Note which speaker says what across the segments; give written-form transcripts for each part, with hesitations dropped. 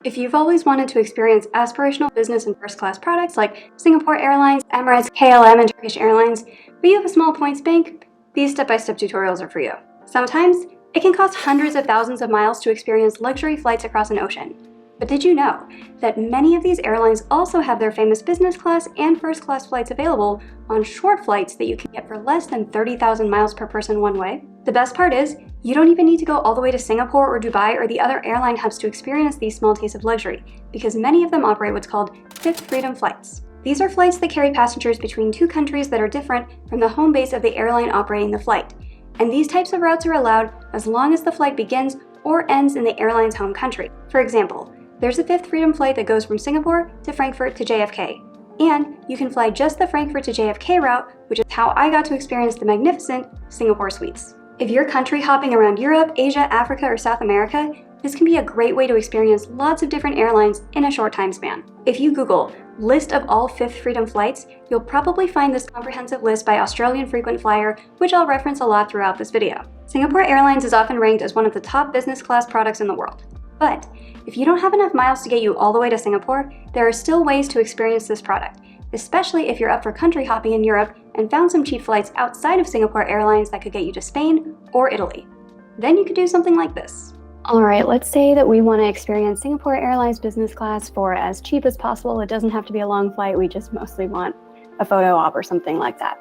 Speaker 1: If you've always wanted to experience aspirational business and first-class products like Singapore Airlines, Emirates, KLM, and Turkish Airlines, but you have a small points bank, these step-by-step tutorials are for you. Sometimes, it can cost hundreds of thousands of miles to experience luxury flights across an ocean. But did you know that many of these airlines also have their famous business class and first class flights available on short flights that you can get for less than 30,000 miles per person one way? The best part is, you don't even need to go all the way to Singapore or Dubai or the other airline hubs to experience these small tastes of luxury, because many of them operate what's called Fifth Freedom flights. These are flights that carry passengers between two countries that are different from the home base of the airline operating the flight. And these types of routes are allowed as long as the flight begins or ends in the airline's home country. For example, there's a Fifth Freedom flight that goes from Singapore to Frankfurt to JFK. And you can fly just the Frankfurt to JFK route, which is how I got to experience the magnificent Singapore suites. If you're country hopping around Europe, Asia, Africa, or South America, this can be a great way to experience lots of different airlines in a short time span. If you Google list of all Fifth Freedom flights, you'll probably find this comprehensive list by Australian frequent flyer, which I'll reference a lot throughout this video. Singapore Airlines is often ranked as one of the top business class products in the world. But if you don't have enough miles to get you all the way to Singapore, there are still ways to experience this product, especially if you're up for country hopping in Europe and found some cheap flights outside of Singapore Airlines that could get you to Spain or Italy. Then you could do something like this. All right, let's say that we want to experience Singapore Airlines business class for as cheap as possible. It doesn't have to be a long flight. We just mostly want a photo op or something like that.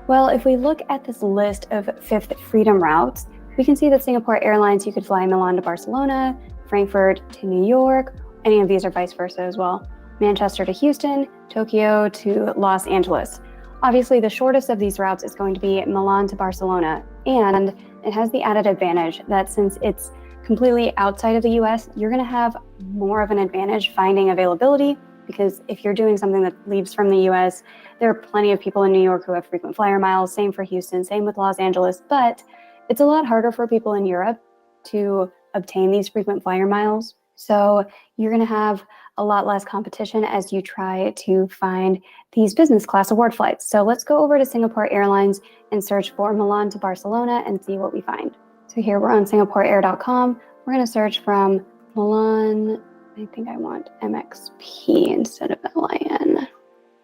Speaker 1: Well, if we look at this list of Fifth Freedom routes, we can see that Singapore Airlines, you could fly Milan to Barcelona, Frankfurt to New York, any of these are vice versa as well, Manchester to Houston, Tokyo to Los Angeles. Obviously, the shortest of these routes is going to be Milan to Barcelona, and it has the added advantage that since it's completely outside of the US, you're going to have more of an advantage finding availability, because if you're doing something that leaves from the US, there are plenty of people in New York who have frequent flyer miles, same for Houston, same with Los Angeles, but it's a lot harder for people in Europe to obtain these frequent flyer miles. So you're going to have a lot less competition as you try to find these business class award flights. So let's go over to Singapore Airlines and search for Milan to Barcelona and see what we find. So here we're on singaporeair.com. We're going to search from Milan. I think I want MXP instead of LIN.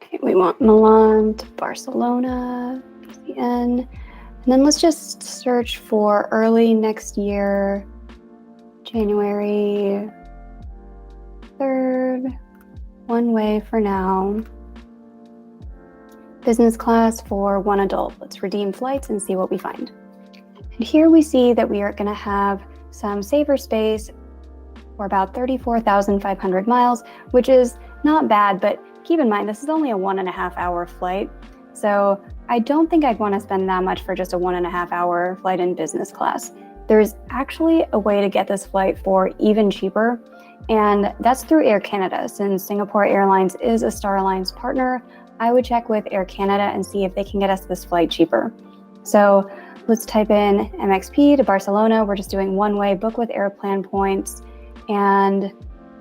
Speaker 1: Okay, we want Milan to Barcelona, PCN. And then let's just search for early next year, January 3rd, one way for now. Business class for one adult. Let's redeem flights and see what we find. And here we see that we are going to have some saver space for about 34,500 miles, which is not bad, but keep in mind, this is only a 1.5 hour flight. So I don't think I'd want to spend that much for just a 1.5 hour flight in business class. There's actually a way to get this flight for even cheaper, and that's through Air Canada. Since Singapore Airlines is a Star Alliance partner, I would check with Air Canada and see if they can get us this flight cheaper. So let's type in MXP to Barcelona. We're just doing one-way book with Airplan points, and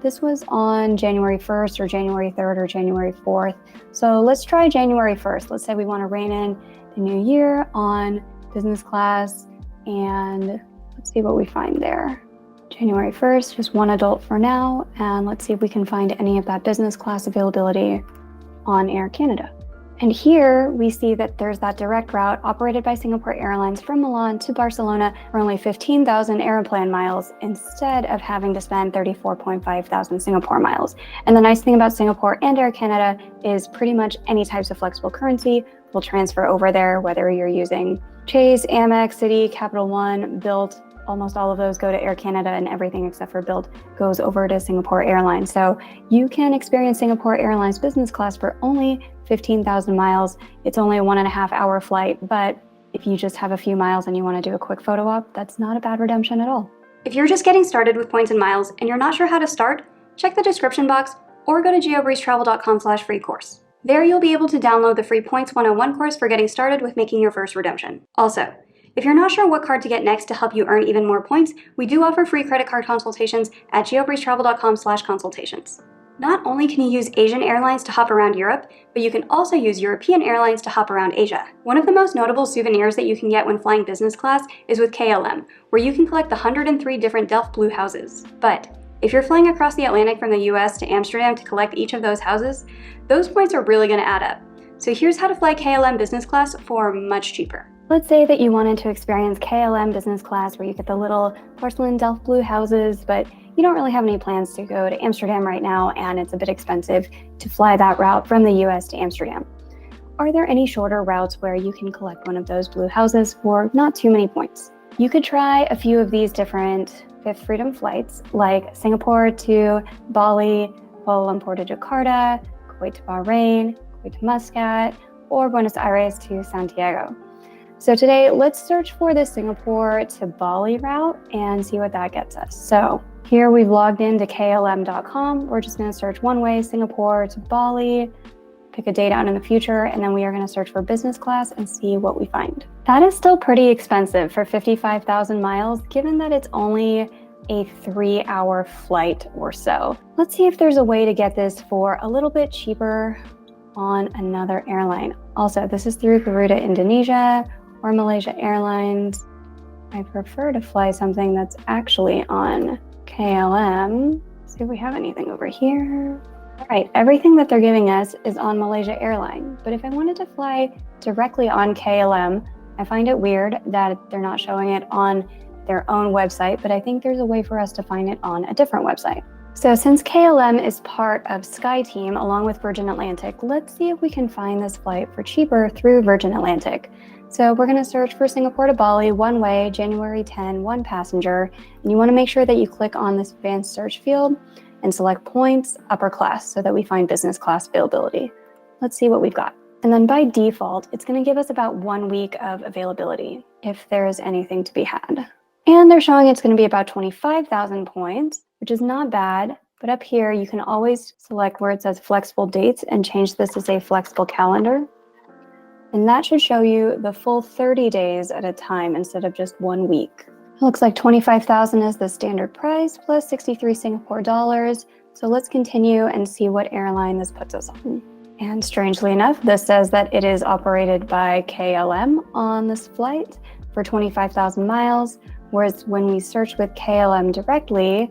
Speaker 1: this was on January 1st or January 3rd or January 4th. So let's try January 1st. Let's say we want to rein in the new year on business class, and let's see what we find there. January 1st, just one adult for now, and let's see if we can find any of that business class availability on Air Canada. And here we see that there's that direct route operated by Singapore Airlines from Milan to Barcelona for only 15,000 Airplan miles instead of having to spend 34.5 thousand Singapore miles. And the nice thing about Singapore and Air Canada is pretty much any types of flexible currency will transfer over there, whether you're using Chase, Amex, Citi, Capital One, Bilt. Almost all of those go to Air Canada, and everything except for Bilt goes over to Singapore Airlines. So you can experience Singapore Airlines business class for only 15,000 miles. It's only a 1.5 hour flight, but if you just have a few miles and you want to do a quick photo op, that's not a bad redemption at all. If you're just getting started with points and miles and you're not sure how to start, check the description box or go to geobreezetravel.com/free course. There you'll be able to download the free Points 101 course for getting started with making your first redemption. Also, if you're not sure what card to get next to help you earn even more points, we do offer free credit card consultations at geobreezetravel.com/consultations. Not only can you use Asian airlines to hop around Europe, but you can also use European airlines to hop around Asia. One of the most notable souvenirs that you can get when flying business class is with KLM, where you can collect the 103 different Delft Blue houses. But If you're flying across the Atlantic from the US to Amsterdam to collect each of those houses, those points are really going to add up. So here's how to fly KLM business class for much cheaper. Let's say that you wanted to experience KLM business class where you get the little porcelain Delft blue houses, but you don't really have any plans to go to Amsterdam right now, and it's a bit expensive to fly that route from the US to Amsterdam. Are there any shorter routes where you can collect one of those blue houses for not too many points? You could try a few of these different Fifth Freedom flights, like Singapore to Bali, Kuala Lumpur to Jakarta, Kuwait to Bahrain, Kuwait to Muscat, or Buenos Aires to Santiago. So today, let's search for the Singapore to Bali route and see what that gets us. So here we've logged into KLM.com. We're just going to search one way, Singapore to Bali, pick a date out in the future, and then we are going to search for business class and see what we find. That is still pretty expensive for 55,000 miles, given that it's only a 3-hour flight or so. Let's see if there's a way to get this for a little bit cheaper on another airline. Also, this is through Garuda Indonesia or Malaysia Airlines. I prefer to fly something that's actually on KLM. Let's see if we have anything over here. All right, everything that they're giving us is on Malaysia Airlines, but if I wanted to fly directly on KLM, I find it weird that they're not showing it on their own website, but I think there's a way for us to find it on a different website. So since KLM is part of SkyTeam along with Virgin Atlantic, let's see if we can find this flight for cheaper through Virgin Atlantic. So we're going to search for Singapore to Bali, one way, January 10, one passenger, and you want to make sure that you click on this advanced search field and select points, upper class, so that we find business class availability. Let's see what we've got. And then by default, it's going to give us about 1 week of availability if there is anything to be had. And they're showing it's going to be about 25,000 points, which is not bad. But up here, you can always select where it says flexible dates and change this to say flexible calendar. And that should show you the full 30 days at a time instead of just 1 week. It looks like 25,000 is the standard price plus 63 Singapore dollars. So let's continue and see what airline this puts us on. And strangely enough, this says that it is operated by KLM on this flight for 25,000 miles. Whereas when we search with KLM directly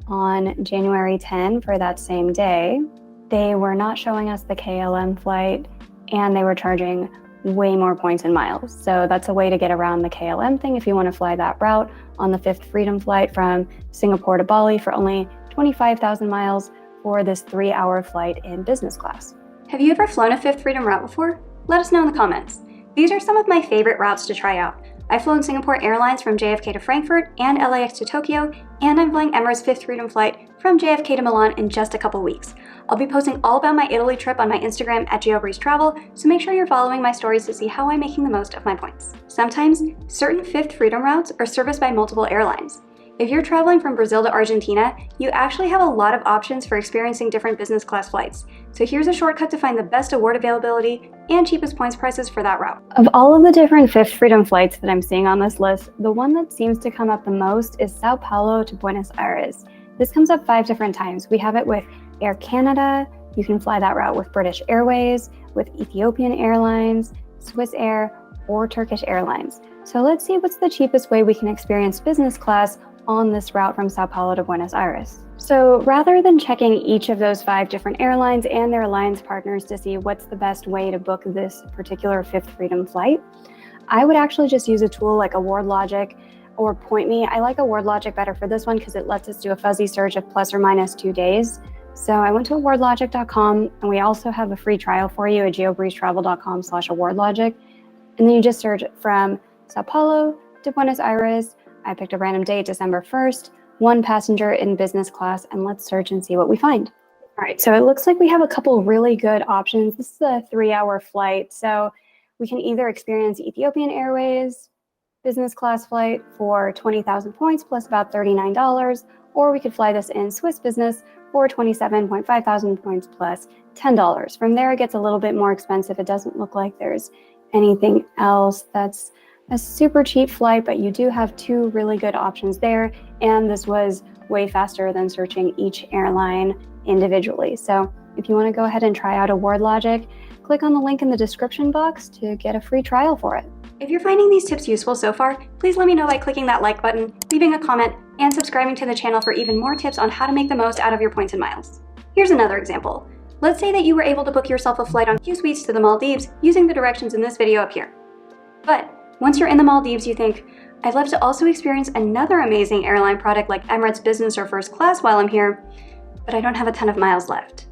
Speaker 1: on January 10 for that same day, they were not showing us the KLM flight and they were charging way more points and miles. So that's a way to get around the KLM thing if you want to fly that route on the Fifth Freedom flight from Singapore to Bali for only 25,000 miles for this 3-hour flight in business class. Have you ever flown a Fifth Freedom route before? Let us know in the comments. These are some of my favorite routes to try out. I've flown Singapore Airlines from JFK to Frankfurt and LAX to Tokyo, and I'm flying Emirates Fifth Freedom flight from JFK to Milan in just a couple weeks. I'll be posting all about my Italy trip on my Instagram at GeoBreezeTravel, so make sure you're following my stories to see how I'm making the most of my points. Sometimes, certain Fifth Freedom routes are serviced by multiple airlines. If you're traveling from Brazil to Argentina, you actually have a lot of options for experiencing different business class flights. So here's a shortcut to find the best award availability and cheapest points prices for that route. Of all of the different Fifth Freedom flights that I'm seeing on this list, the one that seems to come up the most is Sao Paulo to Buenos Aires. This comes up 5 different times. We have it with Air Canada. You can fly that route with British Airways, with Ethiopian Airlines, Swiss Air, or Turkish Airlines. So let's see what's the cheapest way we can experience business class on this route from Sao Paulo to Buenos Aires. So rather than checking each of those 5 different airlines and their alliance partners to see what's the best way to book this particular Fifth Freedom flight, I would actually just use a tool like AwardLogic or PointMe. I like AwardLogic better for this one because it lets us do a fuzzy search of plus or minus 2 days. So I went to awardlogic.com, and we also have a free trial for you at geobreeztravel.com/awardlogic. And then you just search from Sao Paulo to Buenos Aires. I picked a random date, December 1st, 1 passenger in business class, and let's search and see what we find. All right, so it looks like we have a couple really good options. This is a 3-hour flight, so we can either experience Ethiopian Airways business class flight for 20,000 points plus about $39, or we could fly this in Swiss business for 27.5 thousand points plus $10. From there, it gets a little bit more expensive. It doesn't look like there's anything else that's a super cheap flight, but you do have 2 really good options there, and this was way faster than searching each airline individually. So if you want to go ahead and try out AwardLogic, click on the link in the description box to get a free trial for it. If you're finding these tips useful so far, please let me know by clicking that like button, leaving a comment, and subscribing to the channel for even more tips on how to make the most out of your points and miles. Here's another example. Let's say that you were able to book yourself a flight on Q Suites to the Maldives using the directions in this video up here. But once you're in the Maldives, you think, I'd love to also experience another amazing airline product like Emirates Business or First Class while I'm here, but I don't have a ton of miles left.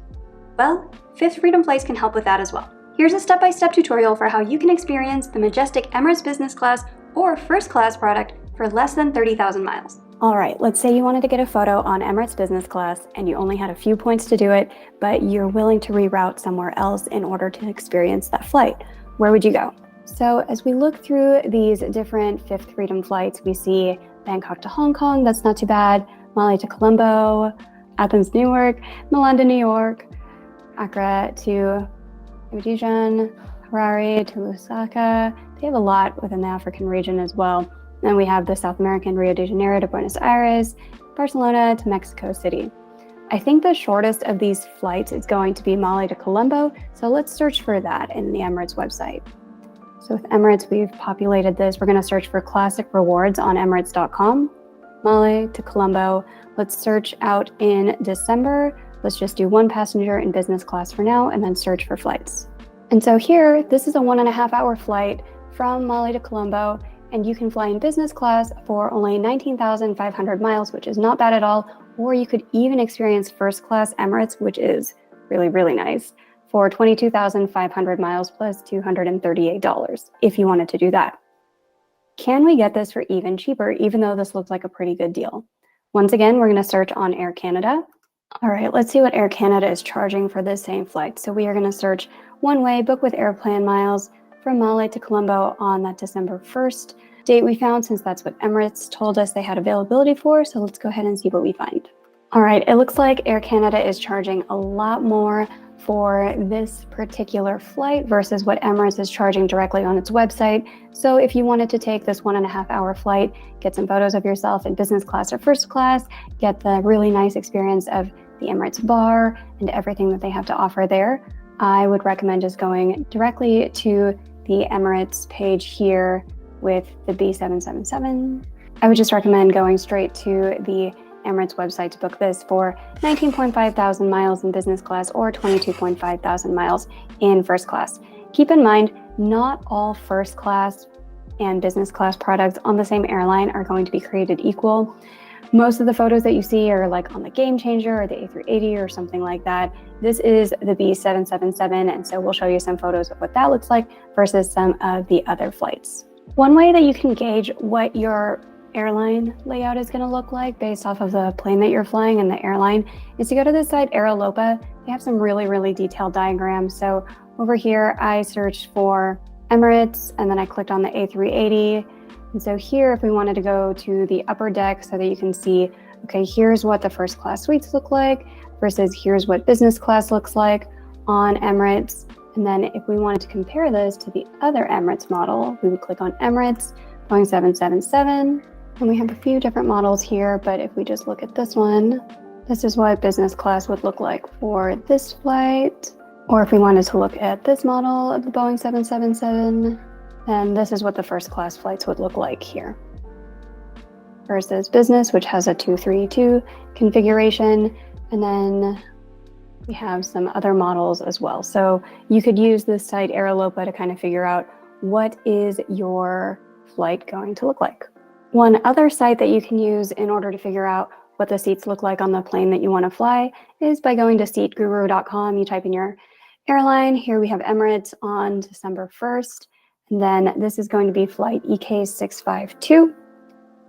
Speaker 1: Well, Fifth Freedom Flights can help with that as well. Here's a step-by-step tutorial for how you can experience the majestic Emirates Business Class or First Class product for less than 30,000 miles. All right, let's say you wanted to get a photo on Emirates Business Class and you only had a few points to do it, but you're willing to reroute somewhere else in order to experience that flight. Where would you go? So as we look through these different Fifth Freedom flights, we see Bangkok to Hong Kong, that's not too bad, Mali to Colombo, Athens, New York, Milan to New York, Accra to Abidjan, Harare to Lusaka. They have a lot within the African region as well. Then we have the South American Rio de Janeiro to Buenos Aires, Barcelona to Mexico City. I think the shortest of these flights is going to be Mali to Colombo, so let's search for that in the Emirates website. So with Emirates, we've populated this. We're going to search for classic rewards on emirates.com. Mali to Colombo. Let's search out in December. Let's just do one passenger in business class for now and then search for flights. And so here, this is a 1.5 hour flight from Mali to Colombo, and you can fly in business class for only 19,500 miles, which is not bad at all. Or you could even experience first class Emirates, which is really, really nice, for 22,500 miles plus $238 if you wanted to do that. Can we get this for even cheaper, even though this looks like a pretty good deal? Once again, we're going to search on Air Canada. All right, let's see what Air Canada is charging for this same flight. So we are going to search one-way, book with airplane miles from Mali to Colombo on that December 1st date we found, since that's what Emirates told us they had availability for. So let's go ahead and see what we find. All right, it looks like Air Canada is charging a lot more for this particular flight versus what Emirates is charging directly on its website. So if you wanted to take this 1.5 hour flight, get some photos of yourself in business class or first class, get the really nice experience of the Emirates bar and everything that they have to offer there, I would recommend just going directly to the Emirates page here with the B777. I would just recommend going straight to the Emirates website to book this for 19.5 thousand miles in business class or 22.5 thousand miles in first class. Keep in mind, not all first class and business class products on the same airline are going to be created equal. Most of the photos that you see are like on the Game Changer or the A380 or something like that. This is the B777, and so we'll show you some photos of what that looks like versus some of the other flights. One way that you can gauge what your airline layout is going to look like based off of the plane that you're flying and the airline is to go to this site Aerolopa. They have some really, really detailed diagrams. So over here, I searched for Emirates and then I clicked on the A380. And so here, if we wanted to go to the upper deck so that you can see, okay, here's what the first class suites look like versus here's what business class looks like on Emirates. And then if we wanted to compare this to the other Emirates model, we would click on Emirates, Boeing 777. And we have a few different models here, but if we just look at this one, this is what business class would look like for this flight. Or if we wanted to look at this model of the Boeing 777, then this is what the first class flights would look like here. Versus business, which has a 232 configuration. And then we have some other models as well. So you could use this site Aerolopa to kind of figure out what is your flight going to look like. One other site that you can use in order to figure out what the seats look like on the plane that you want to fly is by going to seatguru.com. You type in your airline. Here we have Emirates on December 1st. And then this is going to be flight EK652.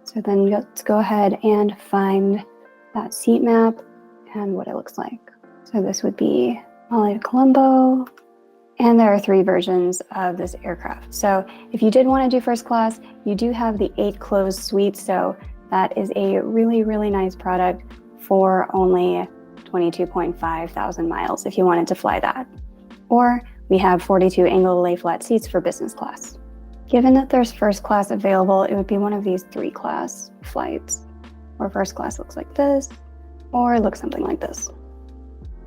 Speaker 1: So then let's go ahead and find that seat map and what it looks like. So this would be Mali to Colombo. And there are 3 versions of this aircraft. So if you did want to do first class, you do have the 8 closed suites. So that is a really, really nice product for only 22.5 thousand miles if you wanted to fly that. Or we have 42 angle lay flat seats for business class. Given that there's first class available, it would be one of these 3 class flights, where first class looks like this, or looks something like this.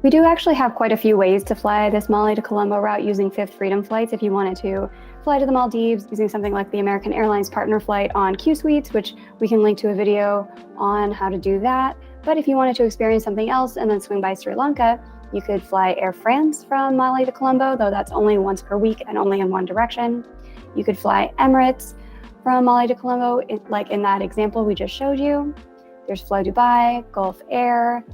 Speaker 1: We do actually have quite a few ways to fly this Mali to Colombo route using Fifth Freedom flights. If you wanted to fly to the Maldives using something like the American Airlines partner flight on Q Suites, which we can link to a video on how to do that. But if you wanted to experience something else and then swing by Sri Lanka, you could fly Air France from Mali to Colombo, though that's only once per week and only in one direction. You could fly Emirates from Mali to Colombo, like in that example we just showed you. There's Fly Dubai, Gulf Air,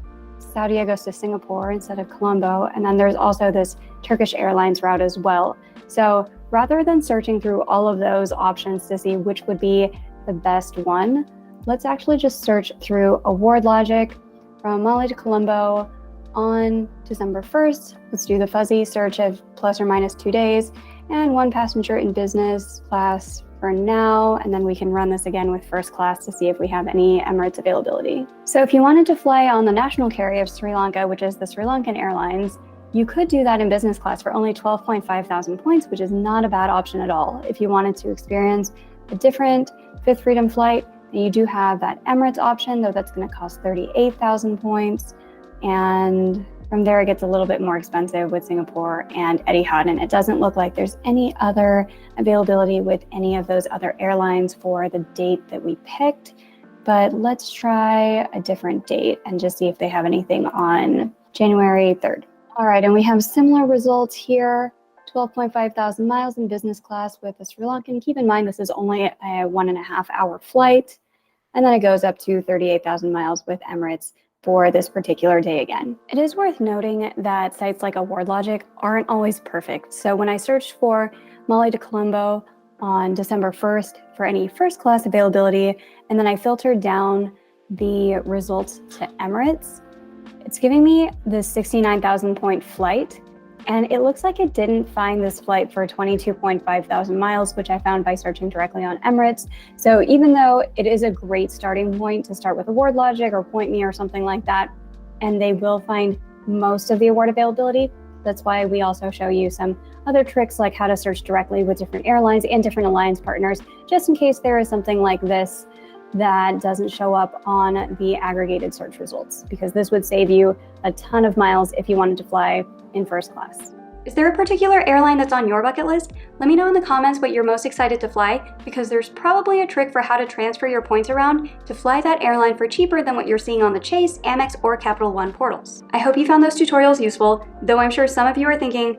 Speaker 1: Saudi goes to Singapore instead of Colombo, and then there's also this Turkish Airlines route as well. So rather than searching through all of those options to see which would be the best one, let's actually just search through award logic from Mali to Colombo on December 1st. Let's do the fuzzy search of plus or minus 2 days and one passenger in business class for now, and then we can run this again with first class to see if we have any Emirates availability. So if you wanted to fly on the national carrier of Sri Lanka, which is the Sri Lankan Airlines, you could do that in business class for only 12.5 thousand points, which is not a bad option at all. If you wanted to experience a different Fifth Freedom flight, then you do have that Emirates option, though that's going to cost 38,000 points. And from there, it gets a little bit more expensive with Singapore and Etihad, and it doesn't look like there's any other availability with any of those other airlines for the date that we picked. But let's try a different date and just see if they have anything on January 3rd. All right, and we have similar results here, 12.5 thousand miles in business class with the Sri Lankan. Keep in mind, this is only a 1.5 hour flight, and then it goes up to 38,000 miles with Emirates for this particular day again. It is worth noting that sites like AwardLogic aren't always perfect. So when I searched for Mali to Colombo on December 1st for any first class availability, and then I filtered down the results to Emirates, it's giving me the 69,000 point flight. And it looks like it didn't find this flight for 22.5 thousand miles, which I found by searching directly on Emirates. So even though it is a great starting point to start with AwardLogic or PointMe or something like that, and they will find most of the award availability, that's why we also show you some other tricks like how to search directly with different airlines and different alliance partners, just in case there is something like this that doesn't show up on the aggregated search results, because this would save you a ton of miles if you wanted to fly in first class. Is there a particular airline that's on your bucket list? Let me know in the comments what you're most excited to fly, because there's probably a trick for how to transfer your points around to fly that airline for cheaper than what you're seeing on the Chase, Amex, or Capital One portals. I hope you found those tutorials useful, though I'm sure some of you are thinking,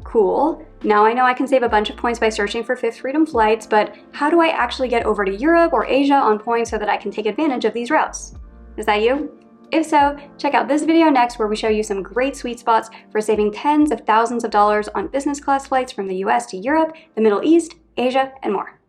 Speaker 1: cool, now I know I can save a bunch of points by searching for Fifth Freedom flights, but how do I actually get over to Europe or Asia on points so that I can take advantage of these routes? Is that you? If so, check out this video next where we show you some great sweet spots for saving tens of thousands of dollars on business class flights from the US to Europe, the Middle East, Asia, and more.